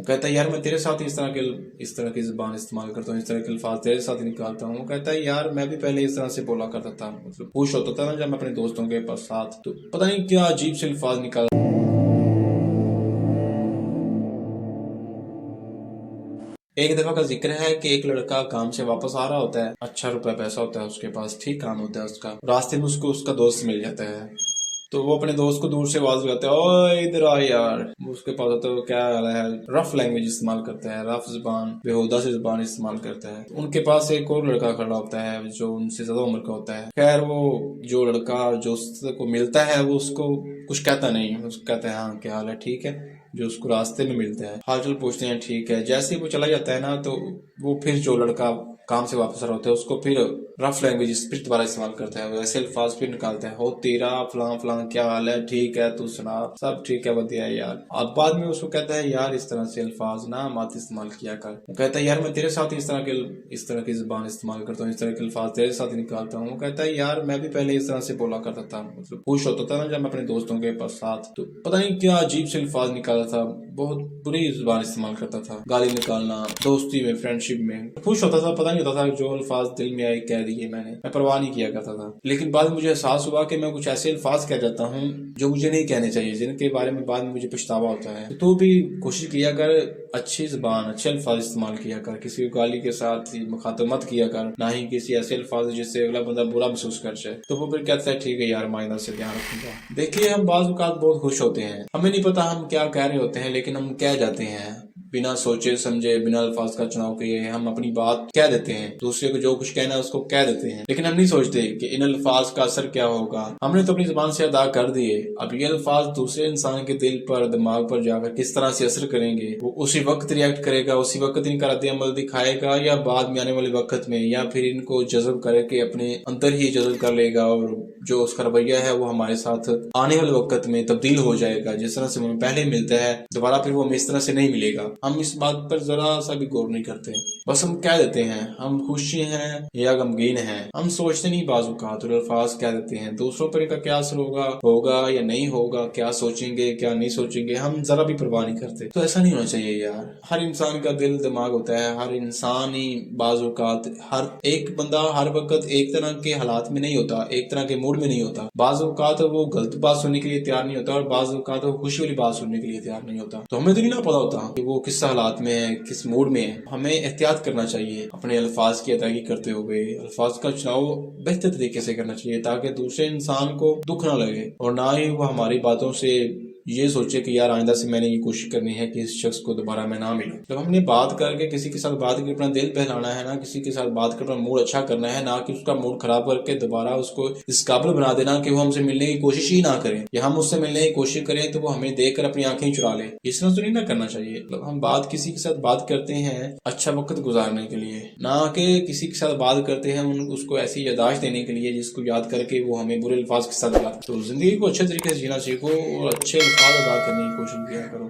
وہ کہتا ہے یار میں تیرے ساتھ اس طرح کی زبان استعمال کرتا ہوں، اس طرح کے الفاظ تیرے ساتھ ہی نکالتا ہوں۔ وہ کہتا ہے یار میں بھی پہلے اس طرح سے بولا کرتا تھا، مطلب خوش ہوتا تھا نا جب میں اپنے دوستوں کے پاس ساتھ، تو پتہ نہیں کیا عجیب سے الفاظ نکال۔ ایک دفعہ کا ذکر ہے کہ ایک لڑکا کام سے واپس آ رہا ہوتا ہے، اچھا روپے پیسہ ہوتا ہے اس کے پاس، ٹھیک کام ہوتا ہے اس کا، راستے میں اس کا دوست مل جاتا ہے، تو وہ اپنے دوست کو دور سے آواز لگاتا ہے، اوے ادھر آ یار۔ وہ اس کے پاس ہوتا ہے، وہ کیا حال ہے، رف لینگویج استعمال کرتا ہے، رف زبان، بےہودہ سے زبان استعمال کرتا ہے۔ ان کے پاس ایک اور لڑکا کھڑا ہوتا ہے جو ان سے زیادہ عمر کا ہوتا ہے۔ خیر وہ جو لڑکا جو اس کو ملتا ہے وہ اس کو کچھ کہتا نہیں، اس کو کہتا ہے ہاں کیا حال ہے، ٹھیک ہے۔ جو اس کو راستے میں ملتا ہے حال چال پوچھتے ہیں، ٹھیک ہے۔ جیسے ہی وہ چلا جاتا ہے نا، تو وہ پھر جو لڑکا کام سے واپس آ رہا ہوتا ہے اس کو پھر رف لینگویج پھر دوبارہ استعمال کرتا ہے، ویسے الفاظ پھر نکالتا ہے، ہو تیرا فلاں فلاں کیا حال ہے، ٹھیک ہے تو سنا، سب ٹھیک ہے ودیا ہے یار۔ اب بعد میں اس کو کہتا ہے یار اس طرح سے الفاظ نہ مت استعمال کیا کر۔ وہ کہتا ہے یار میں تیرے ساتھ اس طرح کی زبان استعمال کرتا ہوں، اس طرح کے الفاظ تیرے ساتھ نکالتا ہوں۔ وہ کہتا ہے یار میں بھی پہلے اس طرح سے بولا کرتا تھا، مطلب خوش ہوتا تھا نا جب میں اپنے دوستوں کے پاس ساتھ، تو پتہ نہیں کیا عجیب سے الفاظ نکالا تھا، بہت بری زبان استعمال کرتا تھا، گالی نکالنا، دوستی میں، فرینڈ شپ میں خوش ہوتا تھا، پتہ نہیں ہوتا تھا جو الفاظ دل میں آئے کہہ دیے میں پرواہ نہیں کیا کرتا تھا۔ لیکن بعد مجھے احساس ہوا کہ میں کچھ ایسے الفاظ کہہ جاتا ہوں جو مجھے نہیں کہنے چاہیے، جن کے بارے میں بعد میں مجھے پچھتاوا ہوتا ہے۔ تو بھی کوشش کیا کر اچھی زبان، اچھے الفاظ استعمال کیا کر، کسی کو گالی کے ساتھ مخاطب مت کیا کر، نہ ہی کسی ایسے الفاظ جس سے اگلا بندہ برا محسوس کر جائے۔ تو وہ پھر کہتا ہے ٹھیک ہے یار میں آئندہ سے دھیان رکھوں گا۔ دیکھیے ہم بعض اوقات بہت خوش ہوتے ہیں، ہمیں نہیں پتا ہم کیا کہہ رہے ہوتے ہیں، لیکن ہم کہہ جاتے ہیں بنا سوچے سمجھے، بنا الفاظ کا چناؤ کیے ہم اپنی بات کہہ دیتے ہیں، دوسرے کو جو کچھ کہنا ہے اس کو کہہ دیتے ہیں، لیکن ہم نہیں سوچتے کہ ان الفاظ کا اثر کیا ہوگا۔ ہم نے تو اپنی زبان سے ادا کر دیے، اب یہ الفاظ دوسرے انسان کے دل پر، دماغ پر جا کر کس طرح سے اثر کریں گے، وہ اسی وقت ریئیکٹ کرے گا، اسی وقت ان کا رد عمل دکھائے گا، یا بعد میں آنے والے وقت میں، یا پھر ان کو جذب کر کے اپنے اندر ہی جذب کر لے گا، اور جو اس کا رویہ ہے وہ ہمارے ساتھ آنے والے وقت میں تبدیل ہو جائے گا، جس طرح سے ہمیں پہلے ملتا ہے دوبارہ پھر وہ ہمیں اس طرح سے نہیں ملے گا۔ ہم اس بات پر ذرا سا بھی غور نہیں کرتے، بس ہم کہہ دیتے ہیں ہم خوشی ہیں یا غمگین ہیں، ہم سوچتے نہیں بعض اوقات، اور الفاظ کہہ دیتے ہیں۔ دوسروں پر ان کا کیا اثر ہوگا یا نہیں ہوگا، کیا سوچیں گے کیا نہیں سوچیں گے، ہم ذرا بھی پرواہ نہیں کرتے۔ تو ایسا نہیں ہونا چاہیے یار۔ ہر انسان کا دل دماغ ہوتا ہے، ہر انسان ہی بعض اوقات، ہر ایک بندہ ہر وقت ایک طرح کے حالات میں نہیں ہوتا، ایک طرح کے موڈ میں نہیں ہوتا۔ بعض اوقات وہ غلط بات سننے کے لیے تیار نہیں ہوتا، اور بعض اوقات وہ خوشی والی بات سننے کے لیے تیار نہیں ہوتا۔ تو ہمیں تو نہیں نہ پتا ہوتا کہ وہ کس حالات میں ہے، کس موڈ میں ہے۔ ہمیں احتیاط کرنا چاہیے اپنے الفاظ کی ادائیگی کرتے ہوئے، الفاظ کا چناؤ بہتر طریقے سے کرنا چاہیے، تاکہ دوسرے انسان کو دکھ نہ لگے، اور نہ ہی وہ ہماری باتوں سے یہ سوچے کہ یار آئندہ سے میں نے یہ کوشش کرنی ہے کہ اس شخص کو دوبارہ میں نہ ملوں۔ جب ہم نے بات کر کے کسی کے ساتھ بات کر اپنا دل بہلانا ہے نا، کسی کے ساتھ بات کر اپنا موڈ اچھا کرنا ہے، نہ کہ اس کا موڈ خراب کر کے دوبارہ اس کو اس قابل بنا دینا کہ وہ ہم سے ملنے کی کوشش ہی نہ کریں، یا ہم اس سے ملنے کی کوشش کریں تو وہ ہمیں دیکھ کر اپنی آنکھیں چرا لے۔ اس طرح تو نہیں نہ کرنا چاہیے۔ ہم کسی کے ساتھ بات کرتے ہیں اچھا وقت گزارنے کے لیے، نہ کہ کسی کے ساتھ بات کرتے ہیں اس کو ایسی یاداشت دینے کے لیے جس کو یاد کر کے وہ ہمیں برے الفاظ کے ساتھ یاد۔ تو زندگی کو اچھے طریقے سے جینا سیکھو، اور اچھے الفاظ ادا کرنے کی کوشش کیا کرو۔